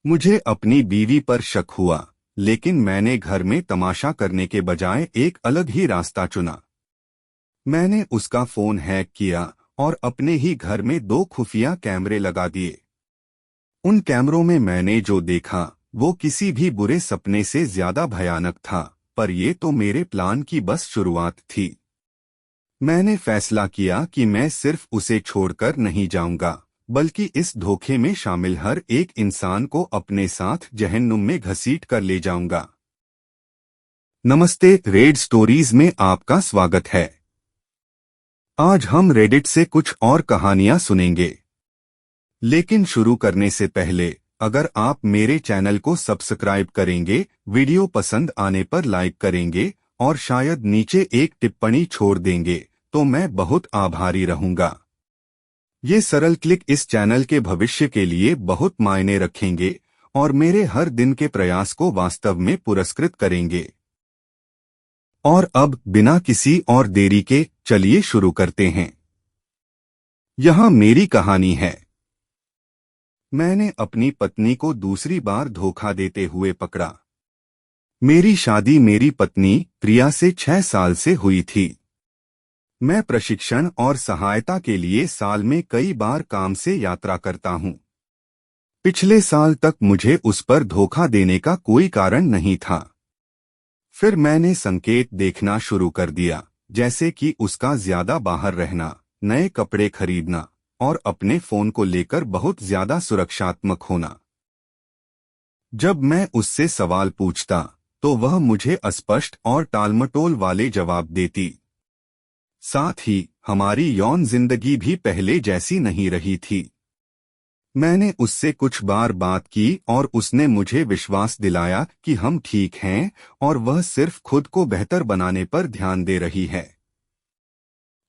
मुझे अपनी बीवी पर शक हुआ, लेकिन मैंने घर में तमाशा करने के बजाय एक अलग ही रास्ता चुना। मैंने उसका फोन हैक किया और अपने ही घर में 2 खुफिया कैमरे लगा दिए। उन कैमरों में मैंने जो देखा वो किसी भी बुरे सपने से ज्यादा भयानक था, पर ये तो मेरे प्लान की बस शुरुआत थी। मैंने फैसला किया कि मैं सिर्फ उसे छोड़कर नहीं जाऊंगा, बल्कि इस धोखे में शामिल हर एक इंसान को अपने साथ जहन्नुम में घसीट कर ले जाऊंगा। नमस्ते, रेड स्टोरीज में आपका स्वागत है। आज हम रेडिट से कुछ और कहानियां सुनेंगे। लेकिन शुरू करने से पहले अगर आप मेरे चैनल को सब्सक्राइब करेंगे, वीडियो पसंद आने पर लाइक करेंगे और शायद नीचे एक टिप्पणी छोड़ देंगे तो मैं बहुत आभारी रहूंगा। ये सरल क्लिक इस चैनल के भविष्य के लिए बहुत मायने रखेंगे और मेरे हर दिन के प्रयास को वास्तव में पुरस्कृत करेंगे। और अब बिना किसी और देरी के चलिए शुरू करते हैं। यहाँ मेरी कहानी है। मैंने अपनी पत्नी को दूसरी बार धोखा देते हुए पकड़ा। मेरी शादी मेरी पत्नी प्रिया से 6 साल से हुई थी। मैं प्रशिक्षण और सहायता के लिए साल में कई बार काम से यात्रा करता हूं। पिछले साल तक मुझे उस पर धोखा देने का कोई कारण नहीं था। फिर मैंने संकेत देखना शुरू कर दिया, जैसे कि उसका ज्यादा बाहर रहना, नए कपड़े खरीदना और अपने फोन को लेकर बहुत ज्यादा सुरक्षात्मक होना। जब मैं उससे सवाल पूछता तो वह मुझे अस्पष्ट और टालमटोल वाले जवाब देती। साथ ही हमारी यौन जिंदगी भी पहले जैसी नहीं रही थी। मैंने उससे कुछ बार बात की और उसने मुझे विश्वास दिलाया कि हम ठीक हैं और वह सिर्फ खुद को बेहतर बनाने पर ध्यान दे रही है।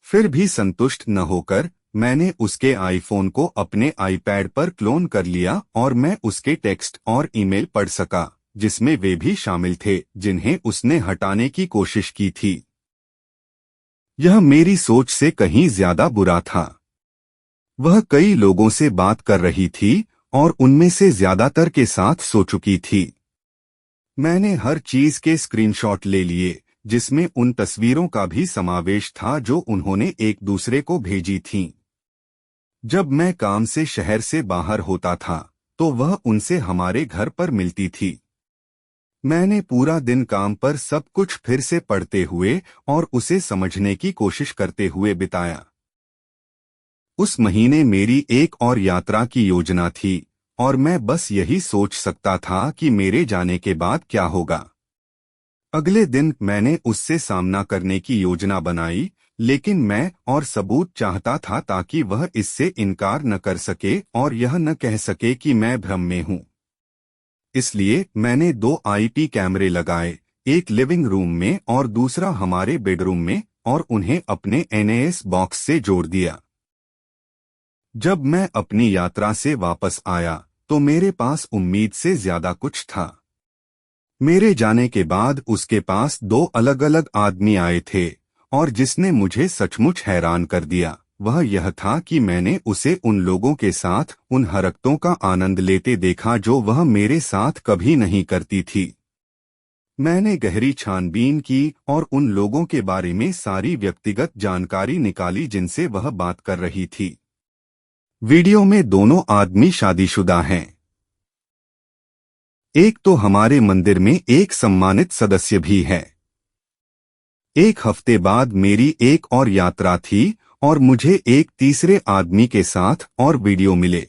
फिर भी संतुष्ट न होकर मैंने उसके आईफोन को अपने आईपैड पर क्लोन कर लिया और मैं उसके टेक्स्ट और ईमेल पढ़ सका, जिसमें वे भी शामिल थे जिन्हें उसने हटाने की कोशिश की थी। यह मेरी सोच से कहीं ज्यादा बुरा था। वह कई लोगों से बात कर रही थी और उनमें से ज्यादातर के साथ सो चुकी थी। मैंने हर चीज के स्क्रीनशॉट ले लिए, जिसमें उन तस्वीरों का भी समावेश था जो उन्होंने एक दूसरे को भेजी थीं। जब मैं काम से शहर से बाहर होता था तो वह उनसे हमारे घर पर मिलती थी। मैंने पूरा दिन काम पर सब कुछ फिर से पढ़ते हुए और उसे समझने की कोशिश करते हुए बिताया। उस महीने मेरी एक और यात्रा की योजना थी और मैं बस यही सोच सकता था कि मेरे जाने के बाद क्या होगा। अगले दिन मैंने उससे सामना करने की योजना बनाई, लेकिन मैं और सबूत चाहता था ताकि वह इससे इनकार न कर सके और यह न कह सके कि मैं भ्रम में हूं। इसलिए मैंने 2 आईपी कैमरे लगाए, एक लिविंग रूम में और दूसरा हमारे बेडरूम में, और उन्हें अपने एनएएस बॉक्स से जोड़ दिया। जब मैं अपनी यात्रा से वापस आया तो मेरे पास उम्मीद से ज्यादा कुछ था। मेरे जाने के बाद उसके पास 2 अलग अलग आदमी आए थे और जिसने मुझे सचमुच हैरान कर दिया वह यह था कि मैंने उसे उन लोगों के साथ उन हरकतों का आनंद लेते देखा जो वह मेरे साथ कभी नहीं करती थी। मैंने गहरी छानबीन की और उन लोगों के बारे में सारी व्यक्तिगत जानकारी निकाली जिनसे वह बात कर रही थी। वीडियो में दोनों आदमी शादीशुदा हैं। एक तो हमारे मंदिर में एक सम्मानित सदस्य भी है। एक हफ्ते बाद मेरी एक और यात्रा थी और मुझे एक तीसरे आदमी के साथ और वीडियो मिले।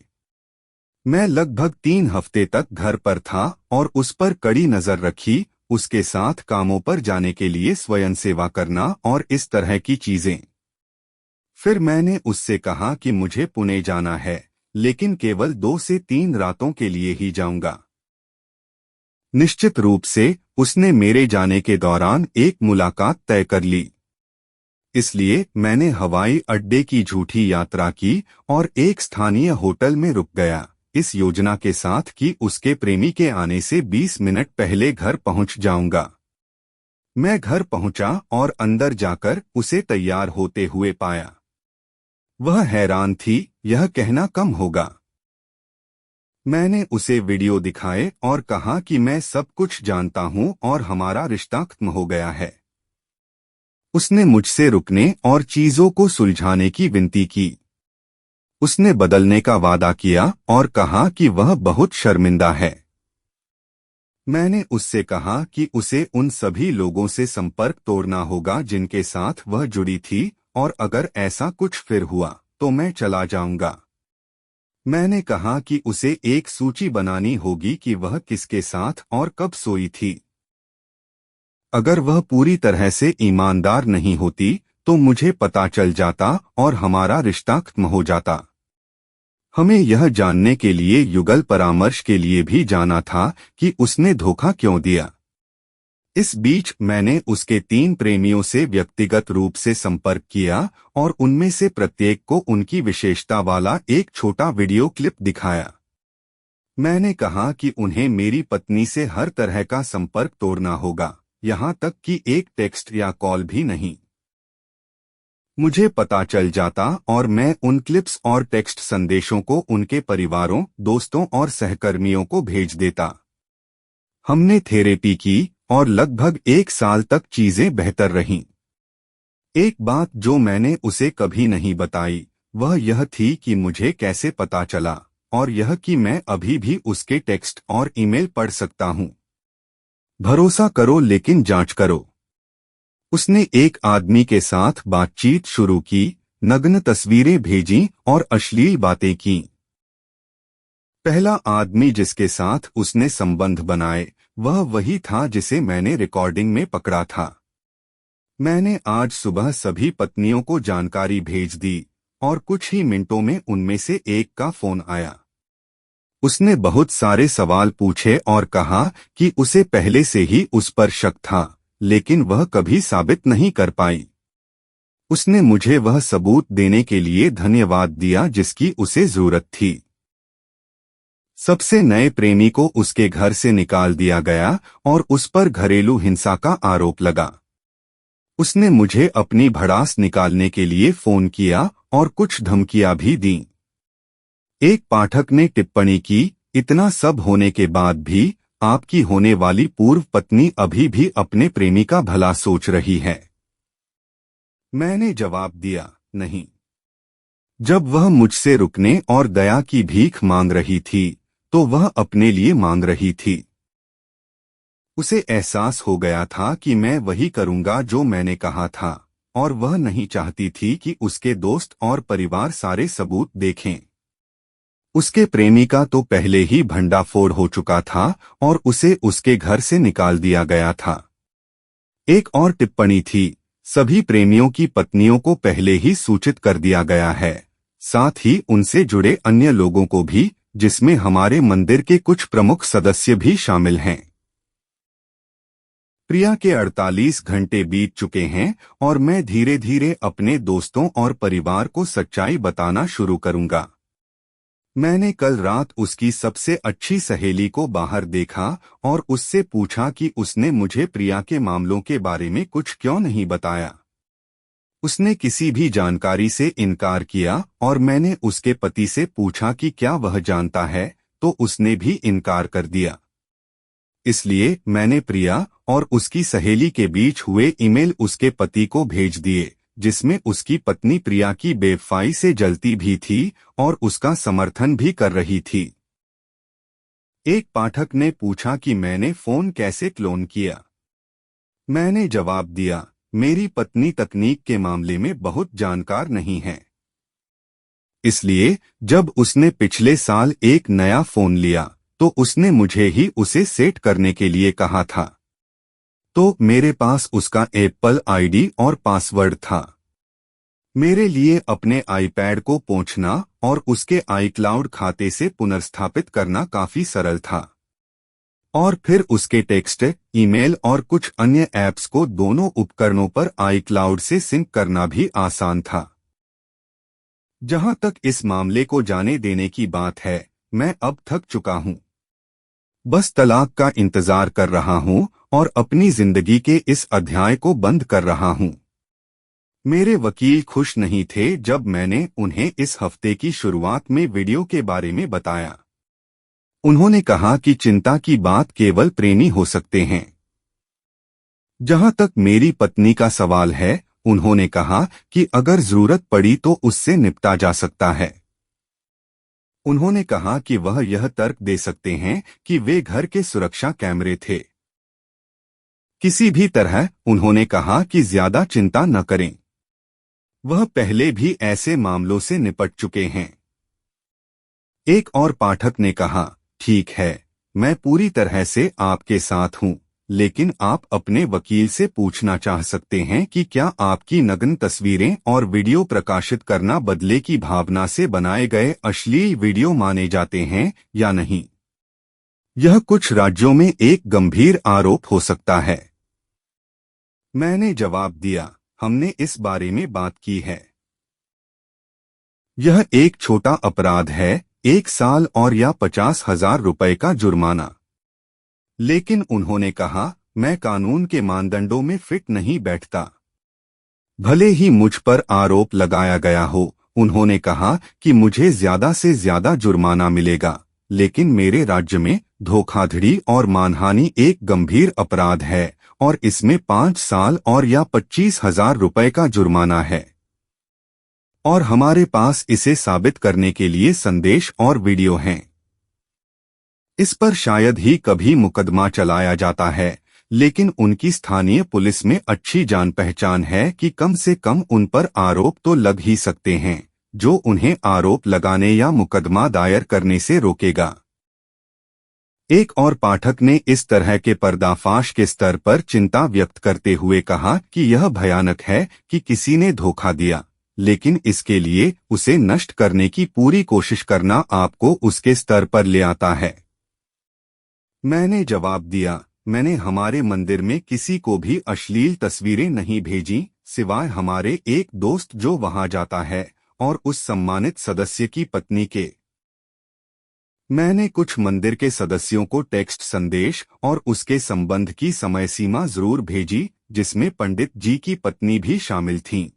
मैं लगभग 3 हफ्ते तक घर पर था और उस पर कड़ी नजर रखी, उसके साथ कामों पर जाने के लिए स्वयं सेवा करना और इस तरह की चीजें। फिर मैंने उससे कहा कि मुझे पुणे जाना है, लेकिन केवल 2 से 3 रातों के लिए ही जाऊंगा। निश्चित रूप से उसने मेरे जाने के दौरान एक मुलाकात तय कर ली। इसलिए मैंने हवाई अड्डे की झूठी यात्रा की और एक स्थानीय होटल में रुक गया, इस योजना के साथ कि उसके प्रेमी के आने से 20 मिनट पहले घर पहुंच जाऊंगा। मैं घर पहुंचा और अंदर जाकर उसे तैयार होते हुए पाया। वह हैरान थी, यह कहना कम होगा। मैंने उसे वीडियो दिखाए और कहा कि मैं सब कुछ जानता हूं और हमारा रिश्ता खत्म हो गया है। उसने मुझसे रुकने और चीजों को सुलझाने की विनती की। उसने बदलने का वादा किया और कहा कि वह बहुत शर्मिंदा है। मैंने उससे कहा कि उसे उन सभी लोगों से संपर्क तोड़ना होगा जिनके साथ वह जुड़ी थी, और अगर ऐसा कुछ फिर हुआ तो मैं चला जाऊंगा। मैंने कहा कि उसे एक सूची बनानी होगी कि वह किसके साथ और कब सोई थी। अगर वह पूरी तरह से ईमानदार नहीं होती तो मुझे पता चल जाता और हमारा रिश्ता खत्म हो जाता। हमें यह जानने के लिए युगल परामर्श के लिए भी जाना था कि उसने धोखा क्यों दिया। इस बीच मैंने उसके 3 प्रेमियों से व्यक्तिगत रूप से संपर्क किया और उनमें से प्रत्येक को उनकी विशेषता वाला एक छोटा वीडियो क्लिप दिखाया। मैंने कहा कि उन्हें मेरी पत्नी से हर तरह का संपर्क तोड़ना होगा, यहाँ तक कि एक टेक्स्ट या कॉल भी नहीं। मुझे पता चल जाता और मैं उन क्लिप्स और टेक्स्ट संदेशों को उनके परिवारों, दोस्तों और सहकर्मियों को भेज देता। हमने थेरेपी की और लगभग 1 साल तक चीजें बेहतर रहीं। एक बात जो मैंने उसे कभी नहीं बताई वह यह थी कि मुझे कैसे पता चला, और यह कि मैं अभी भी उसके टेक्स्ट और ईमेल पढ़ सकता हूं। भरोसा करो लेकिन जांच करो। उसने एक आदमी के साथ बातचीत शुरू की, नग्न तस्वीरें भेजीं और अश्लील बातें की। पहला आदमी जिसके साथ उसने संबंध बनाए वह वही था जिसे मैंने रिकॉर्डिंग में पकड़ा था। मैंने आज सुबह सभी पत्नियों को जानकारी भेज दी और कुछ ही मिनटों में उनमें से एक का फोन आया। उसने बहुत सारे सवाल पूछे और कहा कि उसे पहले से ही उस पर शक था, लेकिन वह कभी साबित नहीं कर पाई। उसने मुझे वह सबूत देने के लिए धन्यवाद दिया जिसकी उसे जरूरत थी। सबसे नए प्रेमी को उसके घर से निकाल दिया गया और उस पर घरेलू हिंसा का आरोप लगा। उसने मुझे अपनी भड़ास निकालने के लिए फोन किया और कुछ धमकियां भी दीं। एक पाठक ने टिप्पणी की, इतना सब होने के बाद भी आपकी होने वाली पूर्व पत्नी अभी भी अपने प्रेमी का भला सोच रही है। मैंने जवाब दिया, नहीं। जब वह मुझसे रुकने और दया की भीख मांग रही थी तो वह अपने लिए मांग रही थी। उसे एहसास हो गया था कि मैं वही करूंगा जो मैंने कहा था, और वह नहीं चाहती थी कि उसके दोस्त और परिवार सारे सबूत देखें। उसके प्रेमी का तो पहले ही भंडाफोड़ हो चुका था और उसे उसके घर से निकाल दिया गया था। एक और टिप्पणी थी, सभी प्रेमियों की पत्नियों को पहले ही सूचित कर दिया गया है, साथ ही उनसे जुड़े अन्य लोगों को भी, जिसमें हमारे मंदिर के कुछ प्रमुख सदस्य भी शामिल हैं। प्रिया के 48 घंटे बीत चुके हैं और मैं धीरे धीरे अपने दोस्तों और परिवार को सच्चाई बताना शुरू करूंगा। मैंने कल रात उसकी सबसे अच्छी सहेली को बाहर देखा और उससे पूछा कि उसने मुझे प्रिया के मामलों के बारे में कुछ क्यों नहीं बताया। उसने किसी भी जानकारी से इनकार किया और मैंने उसके पति से पूछा कि क्या वह जानता है, तो उसने भी इनकार कर दिया। इसलिए मैंने प्रिया और उसकी सहेली के बीच हुए ईमेल उसके पति को भेज दिए, जिसमें उसकी पत्नी प्रिया की बेवफाई से जलती भी थी और उसका समर्थन भी कर रही थी। एक पाठक ने पूछा कि मैंने फोन कैसे क्लोन किया। मैंने जवाब दिया, मेरी पत्नी तकनीक के मामले में बहुत जानकार नहीं है। इसलिए जब उसने पिछले साल एक नया फोन लिया तो उसने मुझे ही उसे सेट करने के लिए कहा था। तो मेरे पास उसका एप्पल आईडी और पासवर्ड था। मेरे लिए अपने आईपैड को पोंछना और उसके आईक्लाउड खाते से पुनर्स्थापित करना काफी सरल था, और फिर उसके टेक्स्ट, ईमेल और कुछ अन्य ऐप्स को दोनों उपकरणों पर आईक्लाउड से सिंक करना भी आसान था। जहां तक इस मामले को जाने देने की बात है, मैं अब थक चुका हूं। बस तलाक का इंतजार कर रहा हूं और अपनी जिंदगी के इस अध्याय को बंद कर रहा हूं। मेरे वकील खुश नहीं थे जब मैंने उन्हें इस हफ्ते की शुरुआत में वीडियो के बारे में बताया। उन्होंने कहा कि चिंता की बात केवल प्रेमी हो सकते हैं। जहां तक मेरी पत्नी का सवाल है, उन्होंने कहा कि अगर जरूरत पड़ी तो उससे निपटा जा सकता है। उन्होंने कहा कि वह यह तर्क दे सकते हैं कि वे घर के सुरक्षा कैमरे थे। किसी भी तरह उन्होंने कहा कि ज्यादा चिंता न करें, वह पहले भी ऐसे मामलों से निपट चुके हैं। एक और पाठक ने कहा, ठीक है, मैं पूरी तरह से आपके साथ हूं, लेकिन आप अपने वकील से पूछना चाह सकते हैं कि क्या आपकी नग्न तस्वीरें और वीडियो प्रकाशित करना बदले की भावना से बनाए गए अश्लील वीडियो माने जाते हैं या नहीं। यह कुछ राज्यों में एक गंभीर आरोप हो सकता है। मैंने जवाब दिया, हमने इस बारे में बात की है। यह एक छोटा अपराध है, 1 साल और या 50,000 रुपए का जुर्माना। लेकिन उन्होंने कहा, मैं कानून के मानदंडों में फिट नहीं बैठता। भले ही मुझ पर आरोप लगाया गया हो, उन्होंने कहा कि मुझे ज्यादा से ज्यादा जुर्माना मिलेगा, लेकिन मेरे राज्य में धोखाधड़ी और मानहानि एक गंभीर अपराध है और इसमें 5 साल और या 25,000 रुपए का जुर्माना है। और हमारे पास इसे साबित करने के लिए संदेश और वीडियो हैं। इस पर शायद ही कभी मुकदमा चलाया जाता है, लेकिन उनकी स्थानीय पुलिस में अच्छी जान पहचान है कि कम से कम उन पर आरोप तो लग ही सकते हैं, जो उन्हें आरोप लगाने या मुकदमा दायर करने से रोकेगा। एक और पाठक ने इस तरह के पर्दाफाश के स्तर पर चिंता व्यक्त करते हुए कहा कि यह भयानक है कि किसी ने धोखा दिया, लेकिन इसके लिए उसे नष्ट करने की पूरी कोशिश करना आपको उसके स्तर पर ले आता है। मैंने जवाब दिया, मैंने हमारे मंदिर में किसी को भी अश्लील तस्वीरें नहीं भेजी, सिवाय हमारे एक दोस्त जो वहां जाता है और उस सम्मानित सदस्य की पत्नी के। मैंने कुछ मंदिर के सदस्यों को टेक्स्ट संदेश और उसके संबंध की समय सीमा जरूर भेजी, जिसमें पंडित जी की पत्नी भी शामिल थीं।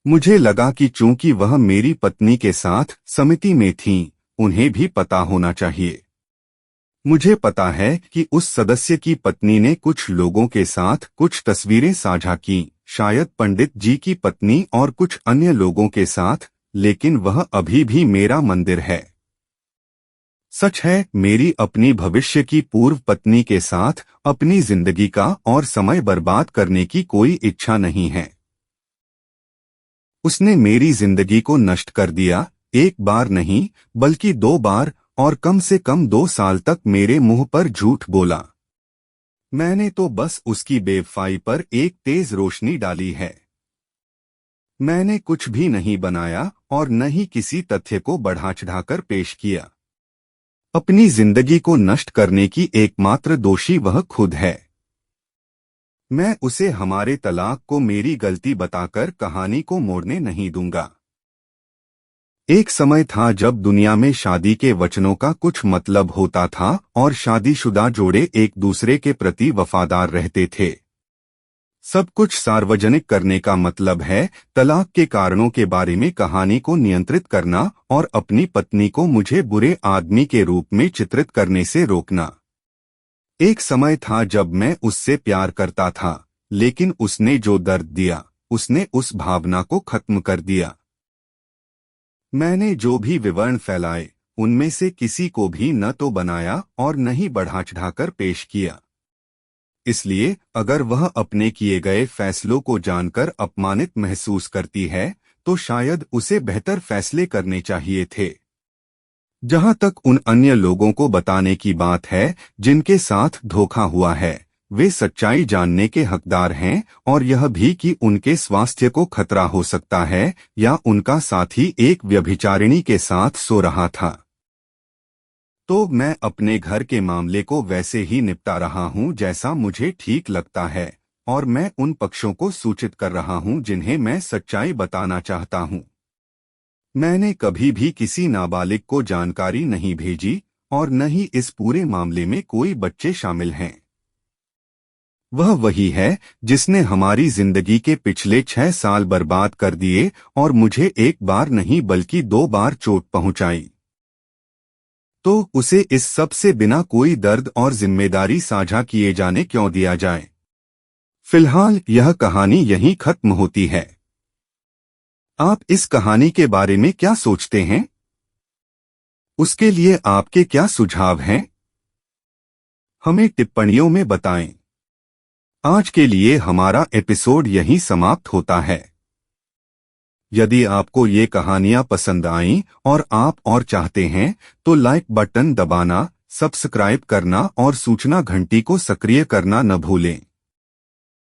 मुझे लगा कि चूंकि वह मेरी पत्नी के साथ समिति में थीं, उन्हें भी पता होना चाहिए। मुझे पता है कि उस सदस्य की पत्नी ने कुछ लोगों के साथ कुछ तस्वीरें साझा की, शायद पंडित जी की पत्नी और कुछ अन्य लोगों के साथ, लेकिन वह अभी भी मेरा मंदिर है। सच है, मेरी अपनी भविष्य की पूर्व पत्नी के साथ अपनी जिंदगी का और समय बर्बाद करने की कोई इच्छा नहीं है। उसने मेरी जिंदगी को नष्ट कर दिया, एक बार नहीं बल्कि 2 बार, और कम से कम 2 साल तक मेरे मुंह पर झूठ बोला। मैंने तो बस उसकी बेवफाई पर एक तेज रोशनी डाली है। मैंने कुछ भी नहीं बनाया और न ही किसी तथ्य को बढ़ा चढ़ाकर पेश किया। अपनी जिंदगी को नष्ट करने की एकमात्र दोषी वह खुद है। मैं उसे हमारे तलाक को मेरी गलती बताकर कहानी को मोड़ने नहीं दूंगा। एक समय था जब दुनिया में शादी के वचनों का कुछ मतलब होता था और शादीशुदा जोड़े एक दूसरे के प्रति वफादार रहते थे। सब कुछ सार्वजनिक करने का मतलब है तलाक के कारणों के बारे में कहानी को नियंत्रित करना और अपनी पत्नी को मुझे बुरे आदमी के रूप में चित्रित करने से रोकना। एक समय था जब मैं उससे प्यार करता था, लेकिन उसने जो दर्द दिया, उसने उस भावना को खत्म कर दिया। मैंने जो भी विवरण फैलाए, उनमें से किसी को भी न तो बनाया और न ही बढ़ा चढ़ाकर पेश किया। इसलिए अगर वह अपने किए गए फैसलों को जानकर अपमानित महसूस करती है, तो शायद उसे बेहतर फैसले करने चाहिए थे। जहां तक उन अन्य लोगों को बताने की बात है जिनके साथ धोखा हुआ है, वे सच्चाई जानने के हकदार हैं, और यह भी कि उनके स्वास्थ्य को खतरा हो सकता है या उनका साथी एक व्यभिचारिणी के साथ सो रहा था। तो मैं अपने घर के मामले को वैसे ही निपटा रहा हूं जैसा मुझे ठीक लगता है, और मैं उन पक्षों को सूचित कर रहा हूं जिन्हें मैं सच्चाई बताना चाहता हूं। मैंने कभी भी किसी नाबालिग को जानकारी नहीं भेजी और न ही इस पूरे मामले में कोई बच्चे शामिल हैं। वह वही है जिसने हमारी जिंदगी के पिछले 6 साल बर्बाद कर दिए और मुझे एक बार नहीं बल्कि 2 बार चोट पहुंचाई। तो उसे इस सब से बिना कोई दर्द और जिम्मेदारी साझा किए जाने क्यों दिया जाए। फिलहाल यह कहानी यहीं खत्म होती है। आप इस कहानी के बारे में क्या सोचते हैं? उसके लिए आपके क्या सुझाव हैं? हमें टिप्पणियों में बताएं। आज के लिए हमारा एपिसोड यहीं समाप्त होता है। यदि आपको ये कहानियां पसंद आईं और आप और चाहते हैं तो लाइक बटन दबाना, सब्सक्राइब करना और सूचना घंटी को सक्रिय करना न भूलें।